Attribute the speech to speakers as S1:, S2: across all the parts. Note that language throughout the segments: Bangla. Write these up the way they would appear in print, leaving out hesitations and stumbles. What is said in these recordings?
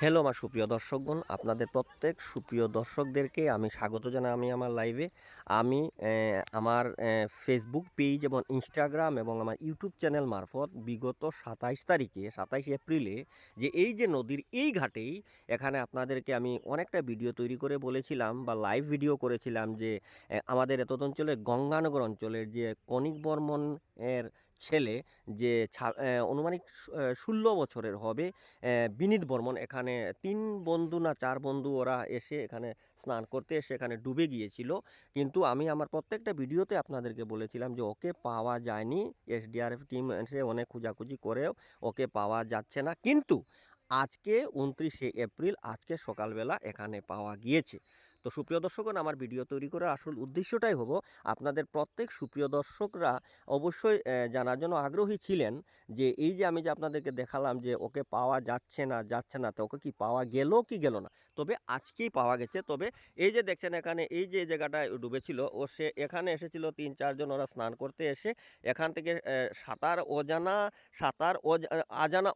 S1: হ্যালো আমার সুপ্রিয় দর্শকগণ, আপনাদের প্রত্যেক সুপ্রিয় দর্শকদেরকে আমি স্বাগত জানাই আমি আমার লাইভে। আমি আমার ফেসবুক পেজ এবং ইনস্টাগ্রাম এবং আমার ইউটিউব চ্যানেল মারফত বিগত 27 এপ্রিলে যে এই যে নদীর এই ঘাটেই এখানে আপনাদেরকে আমি অনেকটা ভিডিও তৈরি করে বলেছিলাম বা লাইভ ভিডিও করেছিলাম যে আমাদের এতদ অঞ্চলে গঙ্গানগর অঞ্চলের যে কনিক বর্মন এর ছেলে যে অনুমানিক 16 বছরের হবে বিনীত বর্মন এখানে 3 বন্ধু না 4 বন্ধু ওরা এসে এখানে স্নান করতে এসে এখানে ডুবে গিয়েছিল। কিন্তু আমি আমার প্রত্যেকটা ভিডিওতে আপনাদেরকে বলেছিলাম যে ওকে পাওয়া যায়নি। এসডিআরএফ টিম এসে অনেক খোঁজাখুঁজি করেও ওকে পাওয়া যাচ্ছে না। কিন্তু আজকে 29শে এপ্রিল আজকে সকালবেলা এখানে পাওয়া গিয়েছে। তো সুপ্রিয় দর্শকগণ, আমার ভিডিও তৈরি করার আসল উদ্দেশ্যটাই হলো আপনাদের প্রত্যেক সুপ্রিয় দর্শকরা অবশ্যই জানার জন্য আগ্রহী ছিলেন যে এই যে আমি যে আপনাদেরকে দেখালাম যে ওকে পাওয়া যাচ্ছে না তো ওকে কি পাওয়া গেল কি গেল না। তবে আজকেই পাওয়া গেছে। তবে এই যে দেখছেন এখানে এই যে জায়গাটায় ডুবেছিল সে এখানে এসেছিল 3-4 জন ওরা স্নান করতে এসে এখান থেকে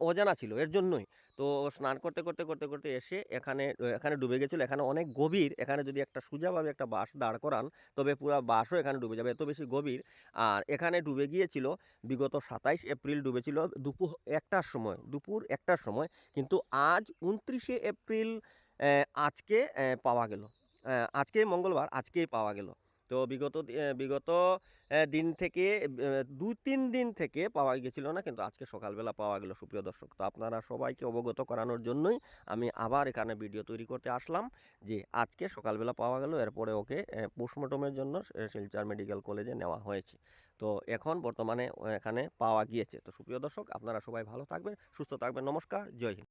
S1: অজানা ছিল এর জন্যই। তো স্নান করতে এসে এখানে ডুবে গেছিল। এখানে অনেক গভীর। এখানে যদি একটা সোজাভাবে একটা বাঁশ দাঁড় করান তবে পুরা বাঁশও এখানে ডুবে যাবে, এত বেশি গভীর। আর এখানে ডুবে গিয়েছিল বিগত 27 এপ্রিল ডুবেছিল দুপুর 1টার সময়। কিন্তু আজ 29শে এপ্রিল আজকে পাওয়া গেল। আজকে মঙ্গলবার, আজকেই পাওয়া গেল। তো বিগত দিন থেকে 2-3 দিন থেকে পাওয়া গেছিল না, কিন্তু আজকে সকালবেলা পাওয়া গেল সুপ্রিয় দর্শক। তো আপনারা সবাইকে অবগত করানোর জন্যই আমি আবার এখানে ভিডিও তৈরি করতে আসলাম যে আজকে সকালবেলা পাওয়া গেল। এরপরে ওকে পোস্টমর্টমের জন্য শিলচর মেডিকেল কলেজে নেওয়া হয়েছে। তো এখন বর্তমানে এখানে পাওয়া গিয়েছে। তো সুপ্রিয় দর্শক, আপনারা সবাই ভালো থাকবেন, সুস্থ থাকবেন। নমস্কার, জয় হিন্দ।